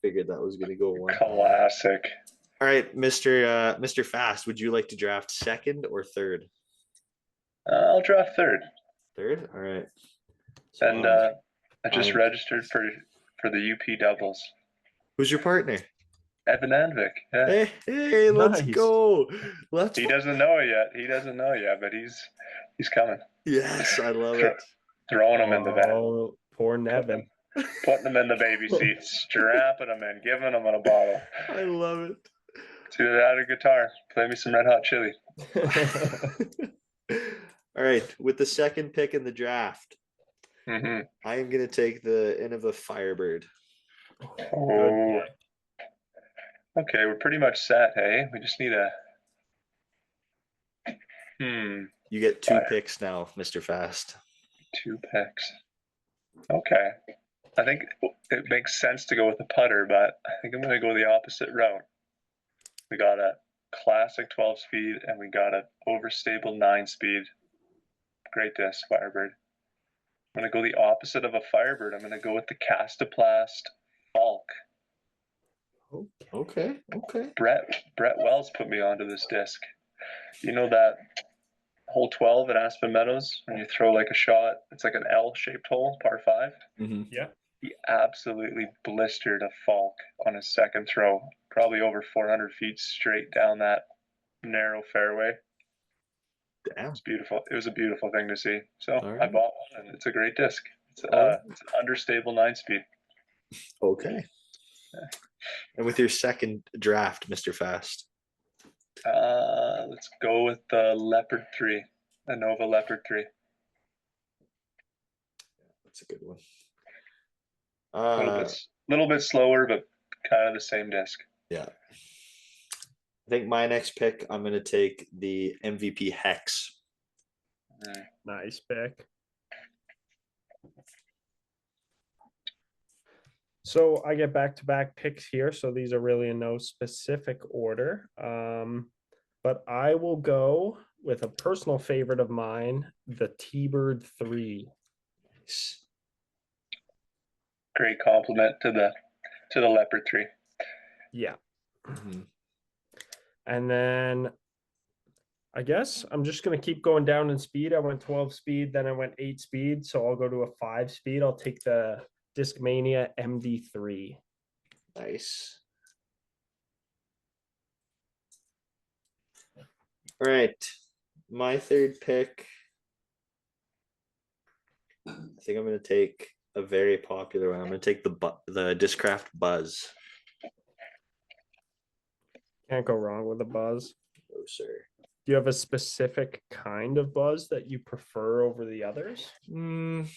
Figured that was gonna go one. classic. All right, Mr. Fast, would you like to draft second or third? I'll draft third. Third? All right. So, And I just I'm- registered for the UP doubles. who's your partner? Evan Anvik. Yeah. Hey, let's Nice. go. Let's. He doesn't know it yet. He doesn't know yet, but he's coming. Yes, I love it. Throwing him in the van. Oh, poor Nevin. Putting him in the baby seat, strapping him in, giving him a bottle. I love it. To that a guitar. Play me some Red Hot Chili. All right, with the second pick in the draft, Mm-hmm. I am going to take the Innova Firebird. Oh. Okay, we're pretty much set, hey? We just need a... You get 2 picks now, Mr. Fast. 2 picks. Okay. I think it makes sense to go with the putter, but I think I'm going to go the opposite route. We got a classic 12-speed, and we got an overstable 9-speed. Great disc, Firebird. I'm going to go the opposite of a Firebird. I'm going to go with the Castoplast Falk. Okay. Brett Wells put me onto this disc. You know that hole 12 at Aspen Meadows when you throw like a shot, it's like an L-shaped hole, par 5. Mm-hmm. Yeah. He absolutely blistered a Falk on his second throw, probably over 400 feet straight down that narrow fairway. Damn. It's beautiful. It was a beautiful thing to see. So All right. I bought one, and it's a great disc. It's right. it's an understable 9-speed. Okay. And with your second draft, Mr. Fast. Let's go with the Leopard 3, the Nova Leopard 3. That's a good one. Little bit slower, but kind of the same disc. Yeah. I think my next pick, I'm going to take the MVP Hex. Nice pick. So I get back-to-back picks here. So these are really in no specific order. But I will go with a personal favorite of mine, the T-Bird 3. Nice. Great compliment to the Leopard 3. Yeah. Mm-hmm. And then I guess I'm just going to keep going down in speed. I went 12 speed, then I went 8 speed. So I'll go to a 5 speed. I'll take the Discmania MD3. Nice. All right. My third pick. I think I'm going to take a very popular one. I'm going to take the Discraft Buzz. Can't go wrong with a buzz. No, sir. Do you have a specific kind of buzz that you prefer over the others? If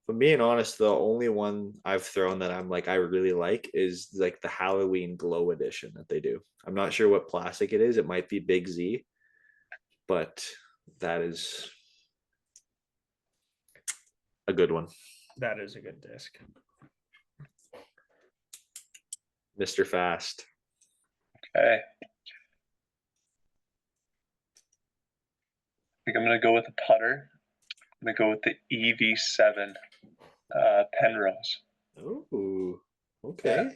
I'm being honest, the only one I've thrown that I'm like I really like is like the Halloween glow edition that they do. I'm not sure what plastic it is. It might be Big Z, but that is a good one. That is a good disc. Mr. Fast. Okay. I think I'm going to go with a putter. I'm going to go with the EV7 Penrose. Oh, okay.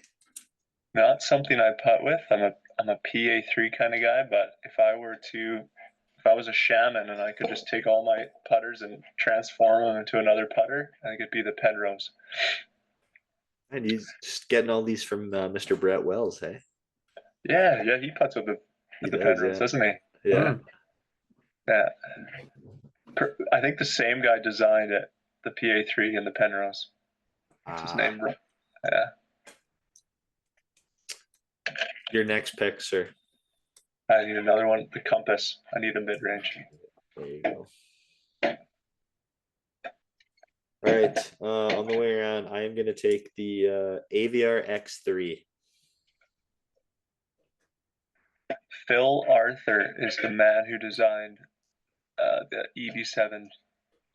Not something I putt with. I'm a PA3 kind of guy, but if I was a shaman and I could just take all my putters and transform them into another putter, I think it'd be the Penrose. And he's just getting all these from Mr. Brett Wells, hey? Yeah, he putts with the Penrose, doesn't he? Yeah. Yeah. I think the same guy designed it, the PA3 and the Penrose. What's his name? Yeah. Your next pick, sir. I need another one. The Compass. I need a mid-range. There you go. All right. On the way around, I am going to take the AVR X3. Phil Arthur is the man who designed the EV7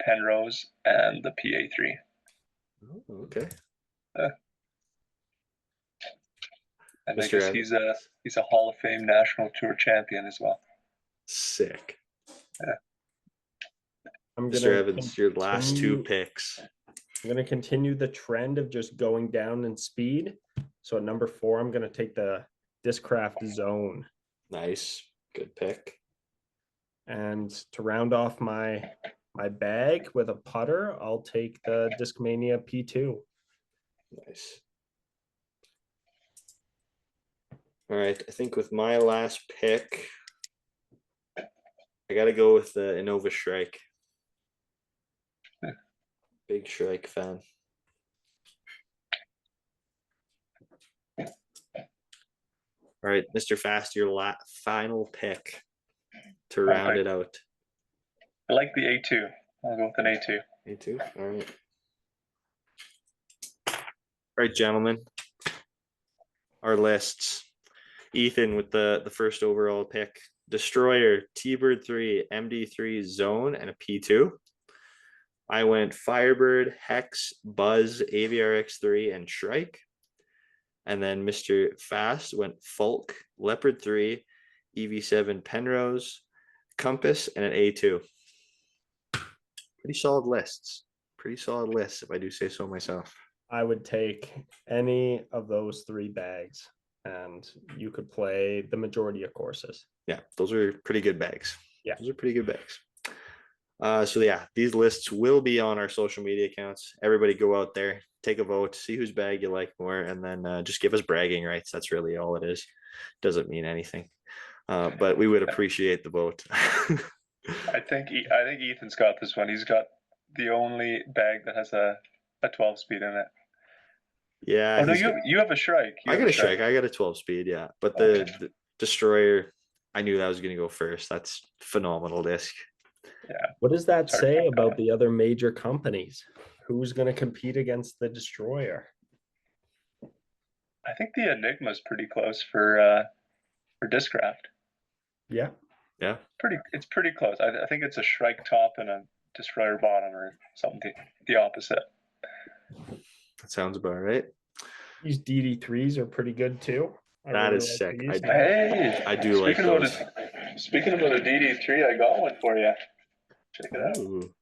Penrose and the PA3. Oh, okay. And I guess he's a Hall of Fame National Tour champion as well. Sick. Yeah. Mr. Evans, your last two picks. I'm going to continue the trend of just going down in speed. So at number 4, I'm going to take the Discraft Zone. Nice. Good pick. And to round off my bag with a putter, I'll take the Discmania P2. Nice. All right. I think with my last pick, I got to go with the Innova Shrike. Big Shrike fan. All right, Mr. Fast, your final pick to round it out. I like the A2. I'll go with an A2. A2? All right. All right, gentlemen. Our lists. Ethan with the first overall pick. Destroyer, T-Bird 3, MD3, Zone, and a P2. I went Firebird, Hex, Buzz, AVRX3, and Shrike. And then Mr. Fast went Falk, Leopard 3, EV7 Penrose, Compass, and an A2. Pretty solid lists. Pretty solid lists, if I do say so myself. I would take any of those 3 bags, and you could play the majority of courses. Yeah, those are pretty good bags. Yeah. Those are pretty good bags. So yeah, these lists will be on our social media accounts. Everybody go out there, take a vote, see whose bag you like more, and then just give us bragging rights. That's really all it is. Doesn't mean anything, but we would appreciate the vote. I think Ethan's got this one. He's got the only bag that has a 12-speed in it. Yeah. Oh no, you have a Shrike. I got a Shrike. I got a 12-speed. Yeah, but the Destroyer, I knew that was going to go first. That's phenomenal disc. Yeah. What does that say about the other major companies? Who's going to compete against the Destroyer? I think the Enigma's pretty close for Discraft. Yeah. Yeah. It's pretty close. I think it's a Shrike top and a Destroyer bottom or something the opposite. That sounds about right. These DD3s are pretty good too. That is sick. I do like those. Speaking about a DD3, I got one for you. Check it out. Ooh.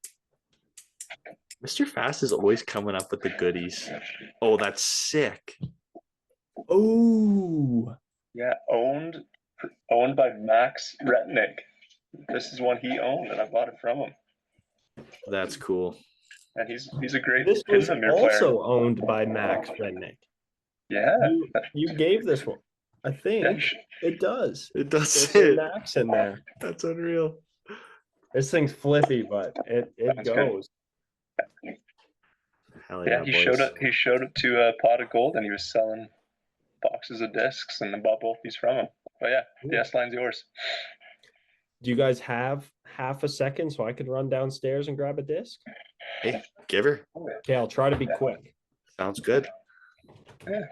Mr. Fast is always coming up with the goodies. Oh, that's sick. Oh. Yeah, owned by Max Retnick. This is one he owned, and I bought it from him. That's cool. And he's a great. This was also player. Owned by Max Rednick. Yeah. You gave this one. I think it does. It does. There's Max in there. That's unreal. This thing's flippy, but it goes. Hell yeah, he showed it to Pot of Gold, and he was selling boxes of discs and bought both these from him. But yeah, the S line's yours. Do you guys have half a second so I could run downstairs and grab a disc? Hey, give her. Okay, I'll try to be quick. Sounds good. Yeah.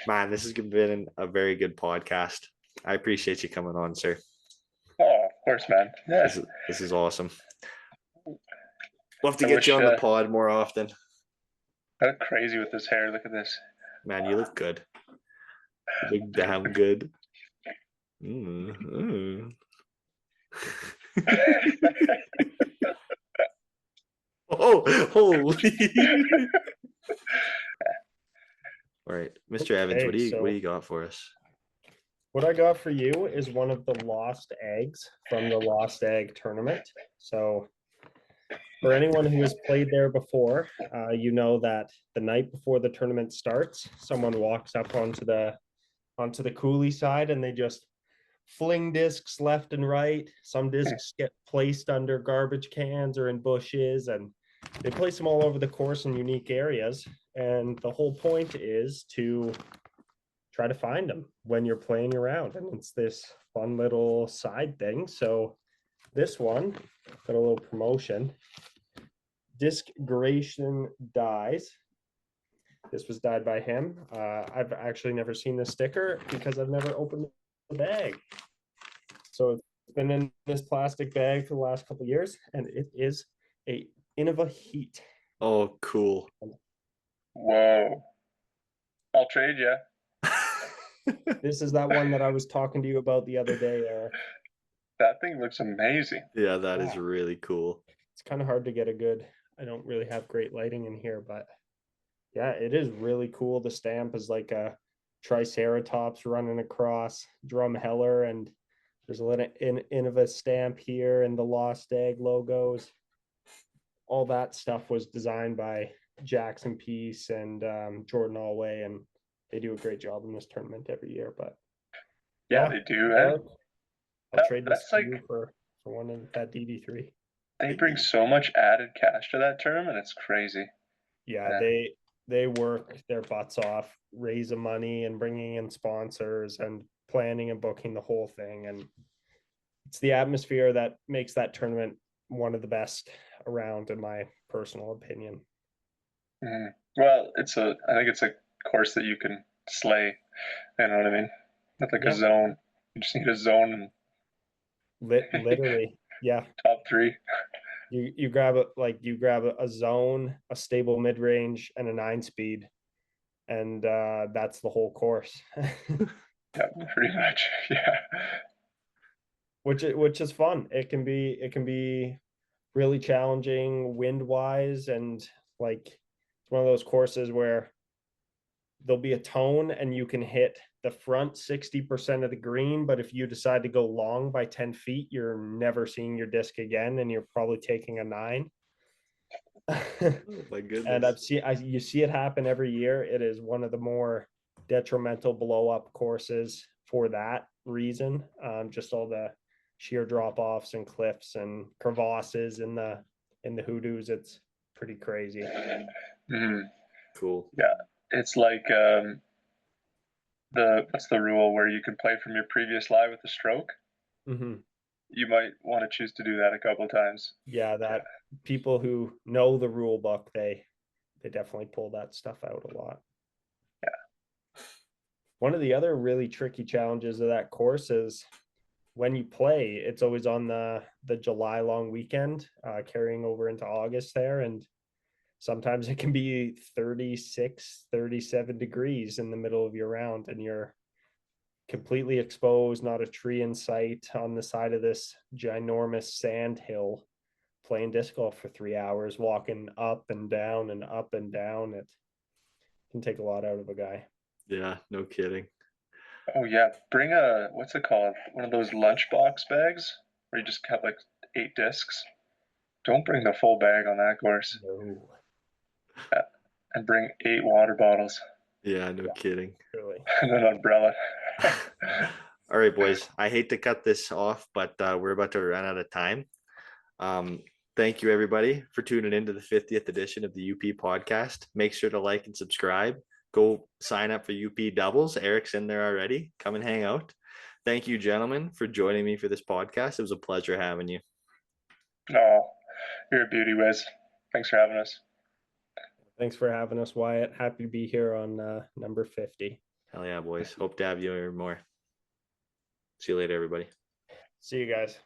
Man, this has been a very good podcast. I appreciate you coming on, sir. Oh, of course, man. Yeah. This is awesome. We'll have to get you on the pod more often. I look crazy with this hair. Look at this. Man, you look good. You look damn good. Oh, holy. All right, Mr. Evans, what do you got for us? What I got for you is one of the lost eggs from the Lost Egg tournament. So for anyone who has played there before, you know that the night before the tournament starts, someone walks up onto the coolie side and they just fling discs left and right. Some discs get placed under garbage cans or in bushes, and they place them all over the course in unique areas. And the whole point is to try to find them when you're playing around. And it's this fun little side thing. So this one got a little promotion. Discgration Dies. This was dyed by him. I've actually never seen this sticker because I've never opened the bag. So it's been in this plastic bag for the last couple of years, and it is a Innova Heat. Oh, cool. Whoa. I'll trade you. This is that one that I was talking to you about the other day, Eric. That thing looks amazing. Yeah, that is really cool. It's kind of hard to get a good, I don't really have great lighting in here, but yeah, it is really cool. The stamp is like a Triceratops running across Drumheller, and there's a little Innova stamp here and the Lost Egg logos. All that stuff was designed by Jackson Peace and Jordan Allway, and they do a great job in this tournament every year. But yeah, they do. I'll trade this to you for one of that DD3. They bring so much added cash to that tournament. It's crazy. Yeah, they work their butts off raising money and bringing in sponsors and planning and booking the whole thing. And it's the atmosphere that makes that tournament one of the best around, in my personal opinion. Mm-hmm. Well, I think it's a course that you can slay. You know what I mean? Not like a zone. You just need a zone. And literally, yeah. Top three. You grab a zone, a stable mid range, and a 9-speed, and that's the whole course. Yeah, pretty much. Yeah. Which is fun. It can be really challenging wind wise, and like it's one of those courses where there'll be a tone and you can hit the front 60% of the green, but if you decide to go long by 10 feet, you're never seeing your disc again, and you're probably taking a 9. Oh my goodness. And you see it happen every year. It is one of the more detrimental blow up courses for that reason. Just all the sheer drop offs and cliffs and crevasses in the hoodoos. It's pretty crazy. Mm-hmm. Cool. Yeah, it's like what's the rule where you can play from your previous lie with a stroke? Mm-hmm. You might want to choose to do that a couple of times. Yeah, people who know the rule book, they definitely pull that stuff out a lot. Yeah. One of the other really tricky challenges of that course is when you play, it's always on the July long weekend, carrying over into August there, and sometimes it can be 36, 37 degrees in the middle of your round, and you're completely exposed, not a tree in sight, on the side of this ginormous sand hill, playing disc golf for 3 hours, walking up and down and up and down. It can take a lot out of a guy. Yeah, no kidding. Oh yeah, bring what's it called? One of those lunchbox bags where you just have like 8 discs. Don't bring the full bag on that course. No. Yeah. And bring 8 water bottles. Yeah, no kidding. Really. And an umbrella. All right, boys. I hate to cut this off, but we're about to run out of time. Thank you, everybody, for tuning in to the 50th edition of the UP podcast. Make sure to like and subscribe. go sign up for UP doubles. Eric's in there already. Come and hang out. Thank you, gentlemen, for joining me for this podcast. It was a pleasure having you. Oh, you're a beauty, Wiz. Thanks for having us. Thanks for having us, Wyatt. Happy to be here on number 50. Hell yeah, boys. Hope to have you more. See you later, everybody. See you guys.